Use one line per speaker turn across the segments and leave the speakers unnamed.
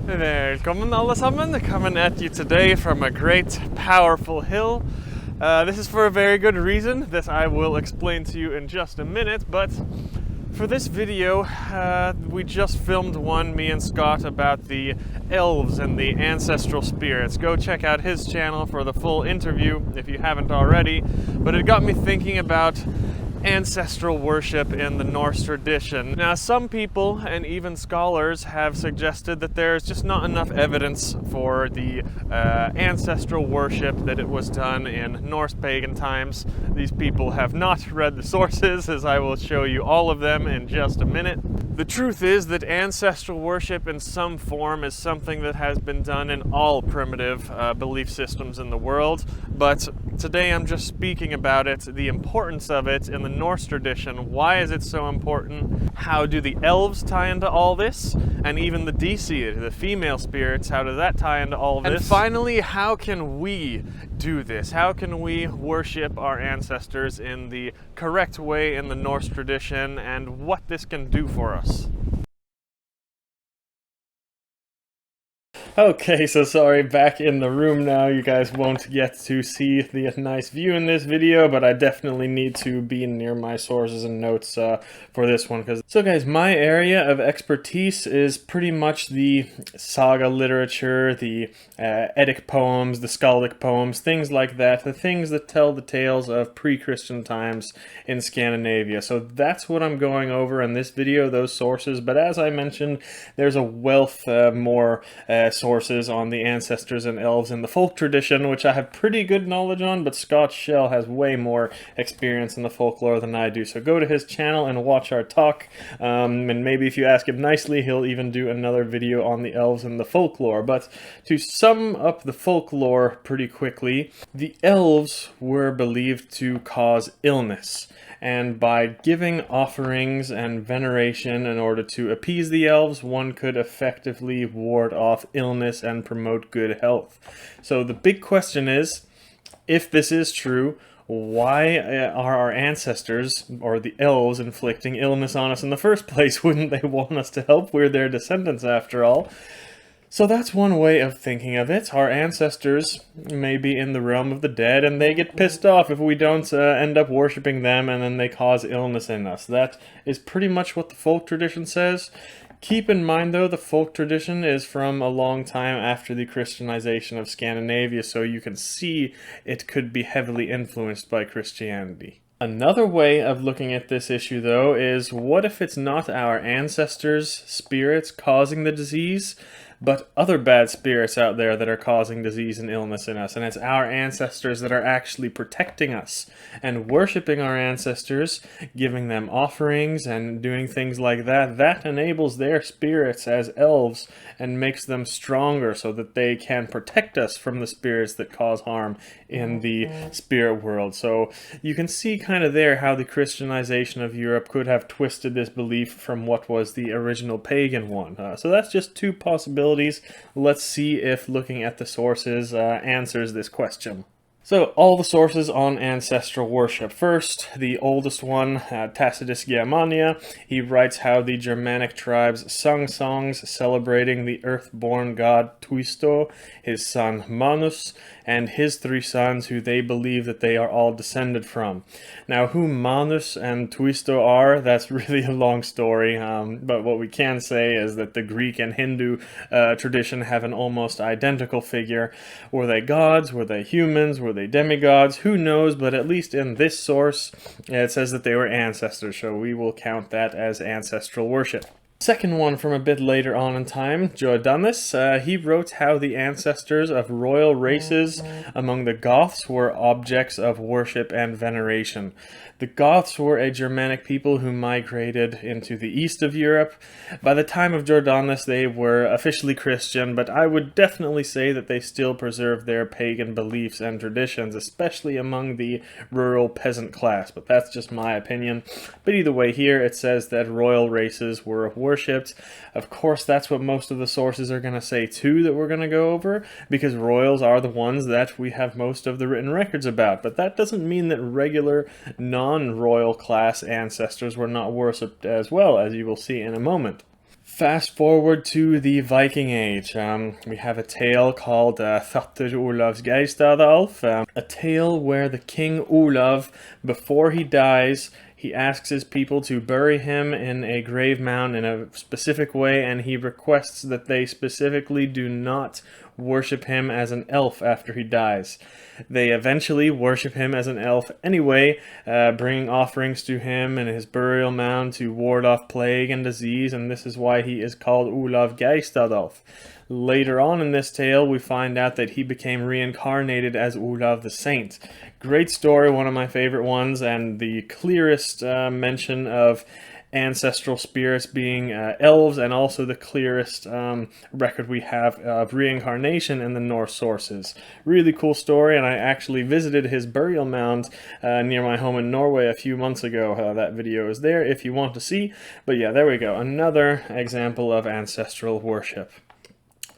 Velkommen alle sammen, coming at you today from a great, powerful hill. This is for a very good reason that I will explain to you in just a minute, but for this video we just filmed one, me and Scott, about the elves and the ancestral spirits. Go check out his channel for the full interview if you haven't already, but it got me thinking about ancestral worship in the Norse tradition. Now, some people and even scholars have suggested that there's just not enough evidence for the ancestral worship that it was done in Norse pagan times. These people have not read the sources, as I will show you all of them in just a minute. The truth is that ancestral worship in some form is something that has been done in all primitive belief systems in the world, but today I'm just speaking about it, the importance of it in the Norse tradition. Why is it so important? How do the elves tie into all this? And even the Desi, the female spirits, how does that tie into all this? And finally, how can we do this? How can we worship our ancestors in the correct way in the Norse tradition, and what this can do for us? Okay, so sorry, back in the room now. You guys won't get to see the nice view in this video, but I definitely need to be near my sources and notes for this one. So guys, my area of expertise is pretty much the saga literature, the Eddic poems, the skaldic poems, things like that, the things that tell the tales of pre-Christian times in Scandinavia. So that's what I'm going over in this video, those sources, but as I mentioned, there's a wealth more sources on the ancestors and elves in the folk tradition, which I have pretty good knowledge on, but Scott Shell has way more experience in the folklore than I do. So go to his channel and watch our talk, and maybe if you ask him nicely, he'll even do another video on the elves and the folklore. But to sum up the folklore pretty quickly, the elves were believed to cause illness, and by giving offerings and veneration in order to appease the elves, one could effectively ward off illness and promote good health. So the big question is, if this is true, why are our ancestors, or the elves, inflicting illness on us in the first place? Wouldn't they want us to help? We're their descendants after all. So that's one way of thinking of it. Our ancestors may be in the realm of the dead, and they get pissed off if we don't end up worshipping them, and then they cause illness in us. That is pretty much what the folk tradition says. Keep in mind, though, the folk tradition is from a long time after the Christianization of Scandinavia, so you can see it could be heavily influenced by Christianity. Another way of looking at this issue, though, is what if it's not our ancestors' spirits causing the disease, but other bad spirits out there that are causing disease and illness in us, and it's our ancestors that are actually protecting us, and worshipping our ancestors, giving them offerings and doing things like that, that enables their spirits as elves and makes them stronger so that they can protect us from the spirits that cause harm in the spirit world. So you can see kind of there how the Christianization of Europe could have twisted this belief from what was the original pagan one. So that's just two possibilities. Let's see if looking at the sources answers this question. So, all the sources on ancestral worship. First, the oldest one, Tacitus Germania. He writes how the Germanic tribes sung songs celebrating the earth-born god Twisto, his son Manus, and his three sons, who they believe that they are all descended from. Now, who Manus and Twisto are, that's really a long story, but what we can say is that the Greek and Hindu tradition have an almost identical figure. Were they gods? Were they humans? Were they demigods? Who knows, but at least in this source, it says that they were ancestors, so we will count that as ancestral worship. Second one from a bit later on in time, Jordanes, he wrote how the ancestors of royal races among the Goths were objects of worship and veneration. The Goths were a Germanic people who migrated into the east of Europe. By the time of Jordanes, they were officially Christian, but I would definitely say that they still preserved their pagan beliefs and traditions, especially among the rural peasant class, but that's just my opinion. But either way, here it says that royal races were worshipped. Of course, that's what most of the sources are going to say too, that we're going to go over, because royals are the ones that we have most of the written records about. But that doesn't mean that regular non-royal class ancestors were not worshipped as well, as you will see in a moment. Fast forward to the Viking Age. We have a tale called Þáttr Ólafs Geirstaða Alf, a tale where the King Olaf, before he dies, he asks his people to bury him in a grave mound in a specific way, and he requests that they specifically do not worship him as an elf after he dies. They eventually worship him as an elf anyway, bringing offerings to him and his burial mound to ward off plague and disease, and this is why he is called Ólaf Geirstaða. Later on in this tale, we find out that he became reincarnated as Olaf the Saint. Great story, one of my favorite ones, and the clearest mention of ancestral spirits being elves, and also the clearest record we have of reincarnation in the Norse sources. Really cool story, and I actually visited his burial mound near my home in Norway a few months ago. That video is there if you want to see. But yeah, there we go. Another example of ancestral worship.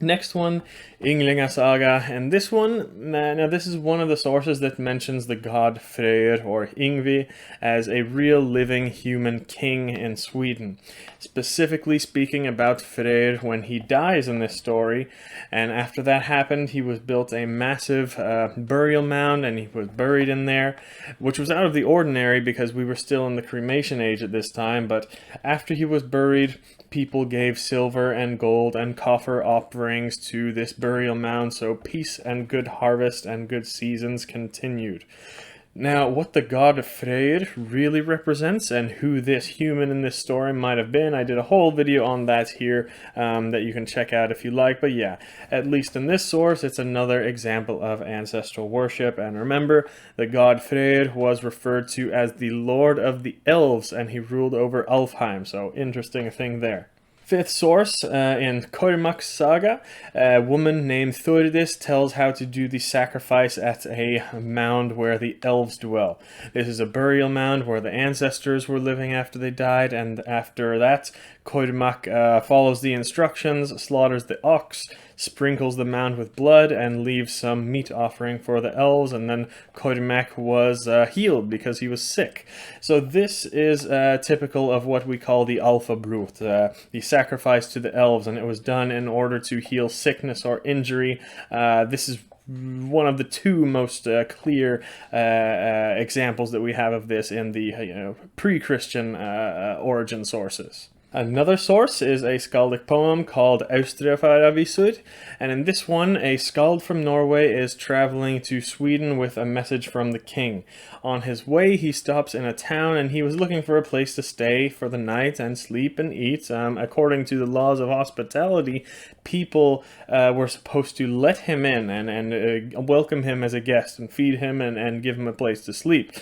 Next one, Ynglinga Saga, and this one, now this is one of the sources that mentions the god Freyr, or Yngvi, as a real living human king in Sweden. Specifically speaking about Freyr when he dies in this story, and after that happened, he was built a massive burial mound, and he was buried in there, which was out of the ordinary because we were still in the cremation age at this time. But after he was buried, people gave silver and gold and copper offerings to this burial mound, so peace and good harvest and good seasons continued. Now, what the god Freyr really represents and who this human in this story might have been, I did a whole video on that here that you can check out if you like. But yeah, at least in this source, it's another example of ancestral worship. And remember, the god Freyr was referred to as the Lord of the Elves, and he ruled over Alfheim, so interesting thing there. Fifth source, in Kormáks saga, a woman named Þórdís tells how to do the sacrifice at a mound where the elves dwell. This is a burial mound where the ancestors were living after they died, and after that, Kormáks follows the instructions, slaughters the ox, sprinkles the mound with blood, and leaves some meat offering for the elves, and then Kormáks was healed because he was sick. So this is typical of what we call the Alfabrut, the sacrifice to the elves, and it was done in order to heal sickness or injury. This is one of the two most clear examples that we have of this in the pre-Christian origin sources. Another source is a skaldic poem called Austrfararvísur, and in this one, a skald from Norway is traveling to Sweden with a message from the king. On his way, he stops in a town, and he was looking for a place to stay for the night and sleep and eat. According to the laws of hospitality, people were supposed to let him in and welcome him as a guest and feed him and give him a place to sleep.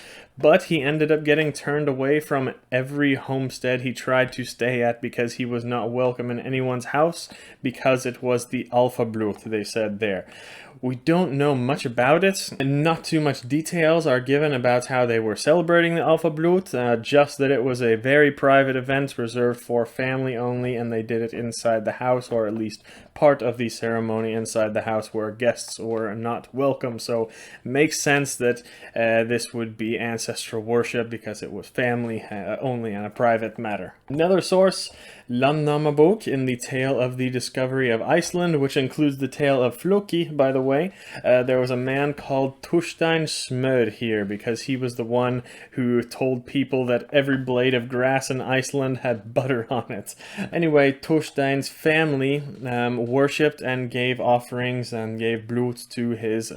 But he ended up getting turned away from every homestead he tried to stay at because he was not welcome in anyone's house, because it was the Alfabrut, they said there. We don't know much about it, and not too much details are given about how they were celebrating the Alfabrut, just that it was a very private event reserved for family only, and they did it inside the house, or at least part of the ceremony inside the house where guests were not welcome. So it makes sense that this would be ancestral worship because it was family only and a private matter. Another source, Landnámabók, in the tale of the discovery of Iceland, which includes the tale of Floki, by the way. There was a man called Thorstein Smør here because he was the one who told people that every blade of grass in Iceland had butter on it. Anyway, Thorstein's family worshipped and gave offerings and gave blod to his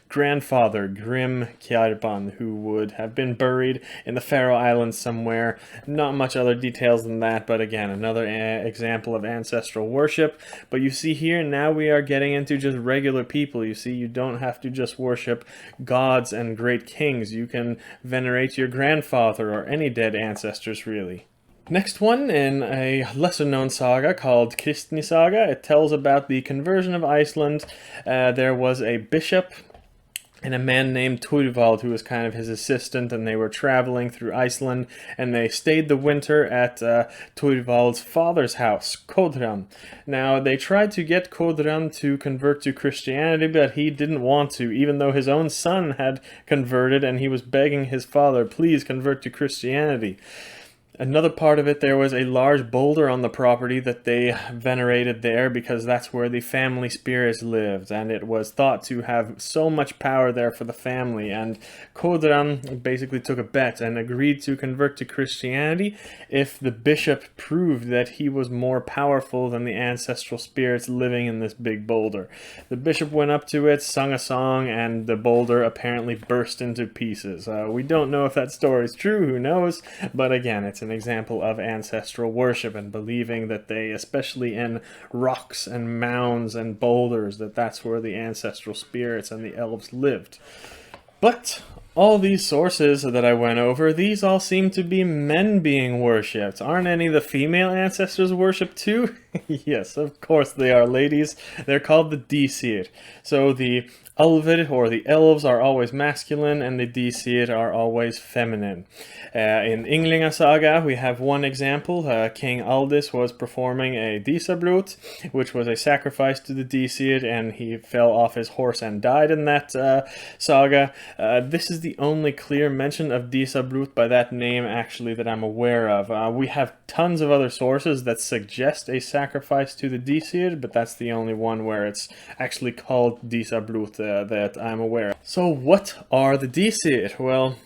grandfather, Grim Kjarban, who would have been buried in the Faroe Islands somewhere. Not much other details than that, but again, another example of ancestral worship. But you see here, now we are getting into just regular people. You see, you don't have to just worship gods and great kings. You can venerate your grandfather or any dead ancestors, really. Next one, in a lesser-known saga called Kristni Saga, it tells about the conversion of Iceland. There was a bishop and a man named Thorvald who was kind of his assistant, and they were traveling through Iceland, and they stayed the winter at Thorvald's father's house, Kodran. Now, they tried to get Kodran to convert to Christianity, but he didn't want to, even though his own son had converted, and he was begging his father, please convert to Christianity. Another part of it, there was a large boulder on the property that they venerated there because that's where the family spirits lived, and it was thought to have so much power there for the family. And Kodran basically took a bet and agreed to convert to Christianity if the bishop proved that he was more powerful than the ancestral spirits living in this big boulder. The bishop went up to it, sung a song, and the boulder apparently burst into pieces. We don't know if that story is true, who knows, but again, it's an example of ancestral worship and believing that they, especially in rocks and mounds and boulders, that's where the ancestral spirits and the elves lived. But all these sources that I went over, these all seem to be men being worshipped. Aren't any of the female ancestors worshipped too? Yes, of course they are, ladies. They're called the Disir. So the Alfr, or the elves, are always masculine, and the Disir are always feminine. In Ynglinga Saga, we have one example. King Aldis was performing a Disabrut, which was a sacrifice to the Disir, and he fell off his horse and died in that saga. This is the only clear mention of Disabrut by that name, actually, that I'm aware of. We have tons of other sources that suggest a sacrifice to the Disir, but that's the only one where it's actually called Disabrut that I'm aware of. So what are the Disir? Well,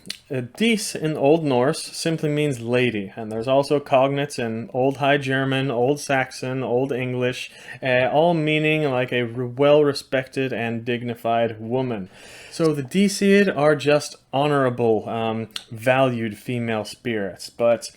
Dis in Old Norse simply means lady, and there's also cognates in Old High German, Old Saxon, Old English, all meaning like a well-respected and dignified woman. So the Disir are just honorable, valued female spirits, but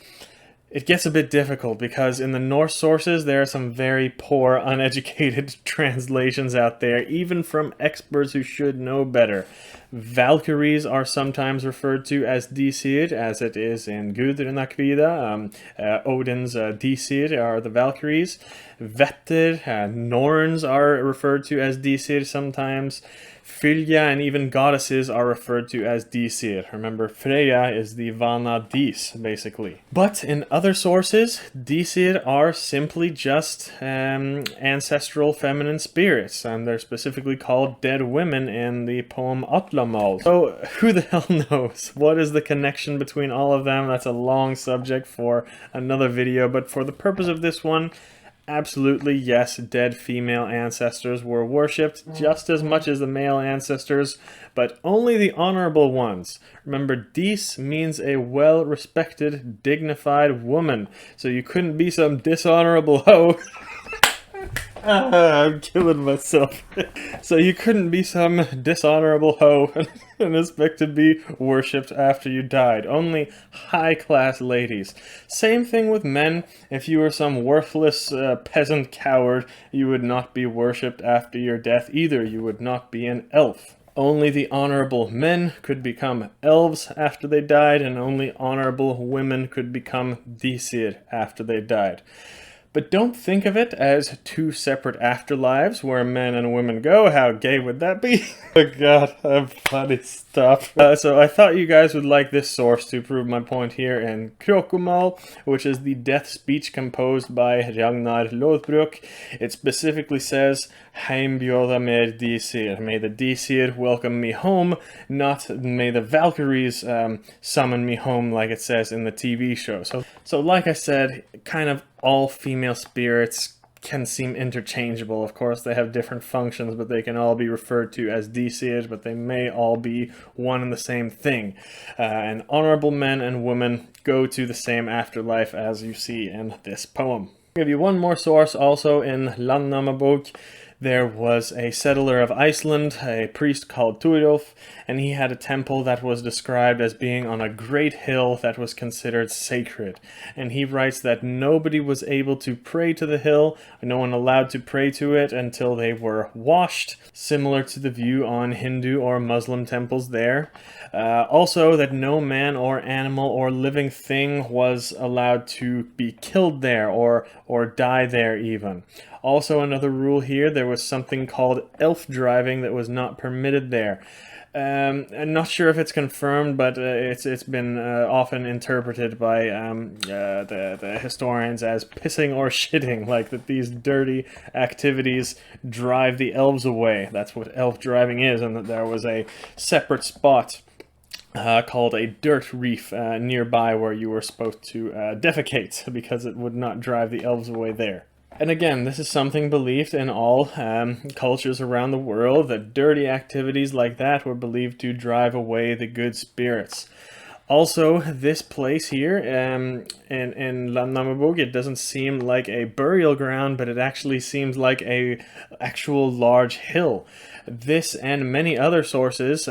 it gets a bit difficult because in the Norse sources there are some very poor, uneducated translations out there, even from experts who should know better. Valkyries are sometimes referred to as Disir, as it is in Gudrunarkvida. Odin's Disir are the Valkyries. Vetter, Norns are referred to as Disir sometimes. Filial and even goddesses are referred to as Disir. Remember, Freyr is the Vana Dis, basically. But in other sources, Disir are simply just ancestral feminine spirits, and they're specifically called dead women in the poem Atlamal. So, who the hell knows? What is the connection between all of them? That's a long subject for another video, but for the purpose of this one, absolutely, yes, dead female ancestors were worshipped just as much as the male ancestors, but only the honorable ones. Remember, dis means a well-respected, dignified woman, so you couldn't be some dishonorable hoe. I'm killing myself. So you couldn't be some dishonorable hoe and expect to be worshipped after you died. Only high-class ladies. Same thing with men. If you were some worthless peasant coward, you would not be worshipped after your death either. You would not be an elf. Only the honorable men could become elves after they died, and only honorable women could become Disir after they died. But don't think of it as two separate afterlives where men and women go. How gay would that be? Oh god, I'm funny stuff. So I thought you guys would like this source to prove my point here in Krákumál, which is the death speech composed by Ragnar Lothbrok. It specifically says, Heimbjóða mér Disir. May the Disir welcome me home, not may the Valkyries summon me home like it says in the TV show. So like I said, kind of all female spirits can seem interchangeable. Of course, they have different functions, but they can all be referred to as Disir, but they may all be one and the same thing. And honorable men and women go to the same afterlife as you see in this poem. I'll give you one more source also in Landnámabók. There was a settler of Iceland, a priest called Þáttr, and he had a temple that was described as being on a great hill that was considered sacred. And he writes that nobody was able to pray to the hill, no one allowed to pray to it until they were washed, similar to the view on Hindu or Muslim temples there. Also, that no man or animal or living thing was allowed to be killed there or die there even. Also, another rule here, there was something called elf driving that was not permitted there. I'm not sure if it's confirmed, but it's been often interpreted by the historians as pissing or shitting, like that these dirty activities drive the elves away. That's what elf driving is, and that there was a separate spot called a dirt reef nearby where you were supposed to defecate because it would not drive the elves away there. And again, this is something believed in all cultures around the world, that dirty activities like that were believed to drive away the good spirits. Also, this place here in Landnámabók, it doesn't seem like a burial ground, but it actually seems like a actual large hill. This and many other sources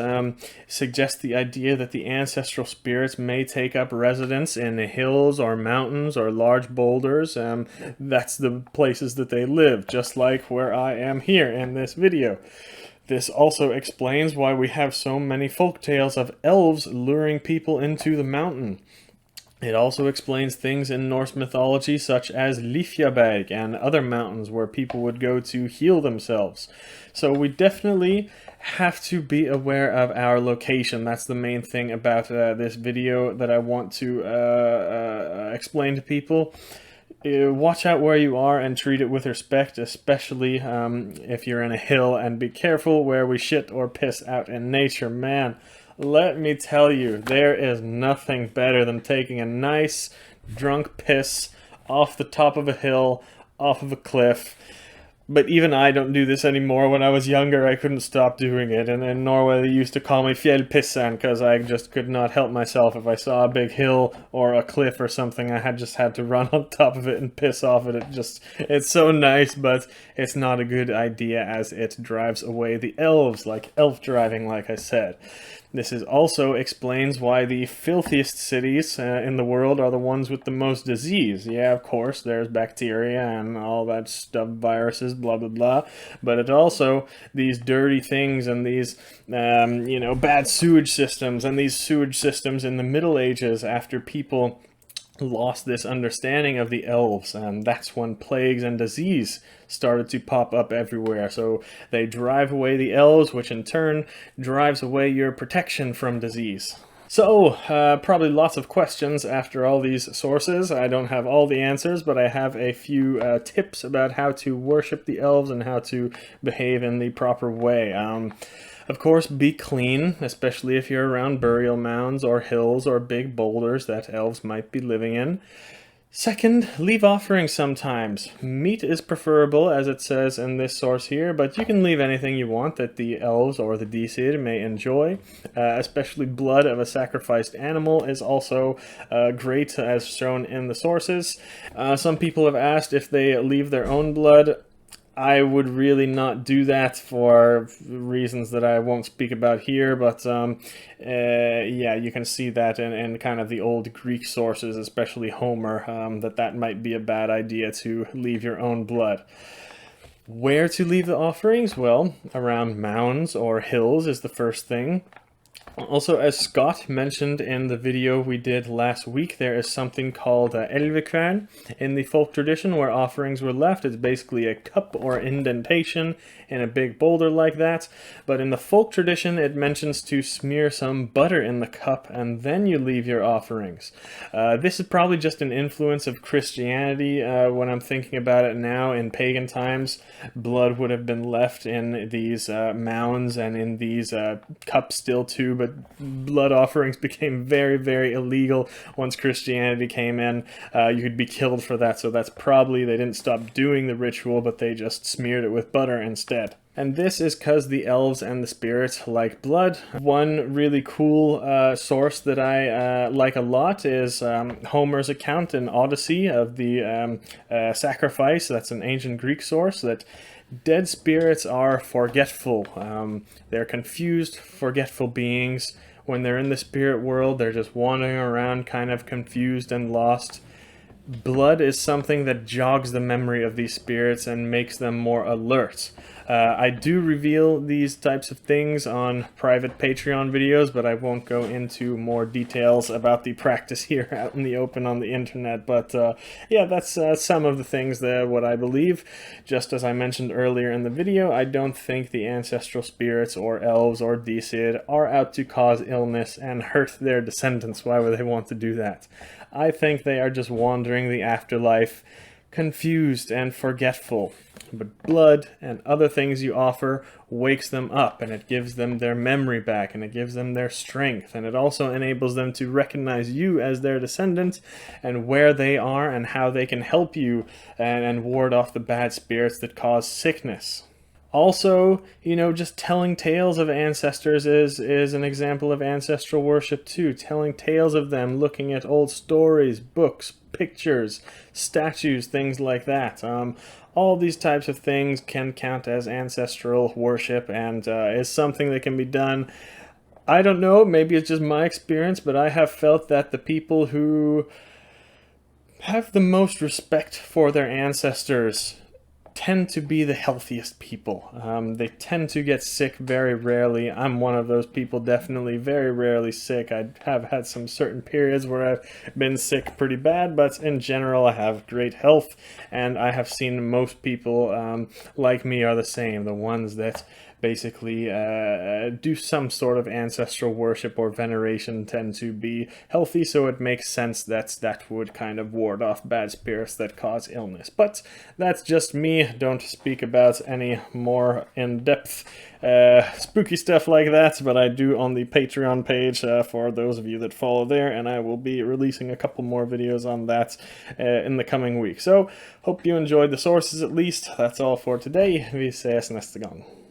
suggest the idea that the ancestral spirits may take up residence in hills or mountains or large boulders. That's the places that they live, just like where I am here in this video. This also explains why we have so many folk tales of elves luring people into the mountain. It also explains things in Norse mythology such as Lifjaberg and other mountains where people would go to heal themselves. So we definitely have to be aware of our location. That's the main thing about this video that I want to explain to people. Watch out where you are and treat it with respect, especially if you're in a hill, and be careful where we shit or piss out in nature. Man, let me tell you, there is nothing better than taking a nice drunk piss off the top of a hill, off of a cliff. But even I don't do this anymore. When I was younger, I couldn't stop doing it. And in Norway, they used to call me fjellpissan because I just could not help myself. If I saw a big hill or a cliff or something, I just had to run on top of it and piss off it. It's so nice, but it's not a good idea as it drives away the elves, like elf driving, like I said. This also explains why the filthiest cities in the world are the ones with the most disease. Yeah, of course, there's bacteria and all that stuff, viruses, blah, blah, blah. But it also, these dirty things and these, bad sewage systems, and these sewage systems in the Middle Ages after people lost this understanding of the elves, and that's when plagues and disease started to pop up everywhere. So they drive away the elves, which in turn drives away your protection from disease. So, probably lots of questions after all these sources. I don't have all the answers, but I have a few tips about how to worship the elves and how to behave in the proper way. Of course, be clean, especially if you're around burial mounds or hills or big boulders that elves might be living in. Second, leave offerings sometimes. Meat is preferable, as it says in this source here, but you can leave anything you want that the elves or the Dísir may enjoy. Especially blood of a sacrificed animal is also great, as shown in the sources. Some people have asked if they leave their own blood. I would really not do that for reasons that I won't speak about here, but yeah, you can see that in kind of the old Greek sources, especially Homer, that might be a bad idea to leave your own blood. Where to leave the offerings? Well, around mounds or hills is the first thing. Also, as Scott mentioned in the video we did last week, there is something called elvekvern in the folk tradition where offerings were left. It's basically a cup or indentation in a big boulder like that. But in the folk tradition, it mentions to smear some butter in the cup and then you leave your offerings. This is probably just an influence of Christianity. When I'm thinking about it now, in pagan times, blood would have been left in these mounds and in these cups still too, but blood offerings became very, very illegal once Christianity came in. You could be killed for that, so that's probably they didn't stop doing the ritual, but they just smeared it with butter instead. And this is because the elves and the spirits like blood. One really cool source that I like a lot is Homer's account in Odyssey of the sacrifice. That's an ancient Greek source that dead spirits are forgetful. They're confused, forgetful beings. When they're in the spirit world, they're just wandering around kind of confused and lost. Blood is something that jogs the memory of these spirits and makes them more alert. I do reveal these types of things on private Patreon videos, but I won't go into more details about the practice here out in the open on the internet. But yeah, that's some of the things that what I believe. Just as I mentioned earlier in the video, I don't think the ancestral spirits or elves or Dísir are out to cause illness and hurt their descendants. Why would they want to do that? I think they are just wandering the afterlife, confused and forgetful. But blood and other things you offer wakes them up, and it gives them their memory back, and it gives them their strength, and it also enables them to recognize you as their descendant and where they are and how they can help you and ward off the bad spirits that cause sickness. Also, just telling tales of ancestors is an example of ancestral worship too. Telling tales of them, looking at old stories, books, pictures, statues, things like that. All these types of things can count as ancestral worship, and is something that can be done. I don't know, maybe it's just my experience, but I have felt that the people who have the most respect for their ancestors tend to be the healthiest people. They tend to get sick very rarely. I'm one of those people, definitely very rarely sick. I have had some certain periods where I've been sick pretty bad, but in general I have great health, and I have seen most people like me are the same. The ones that basically do some sort of ancestral worship or veneration tend to be healthy, so it makes sense that would kind of ward off bad spirits that cause illness. But that's just me. Don't speak about any more in-depth spooky stuff like that, but I do on the Patreon page for those of you that follow there, and I will be releasing a couple more videos on that in the coming week. So hope you enjoyed the sources at least. That's all for today. Vi ses nästa gång.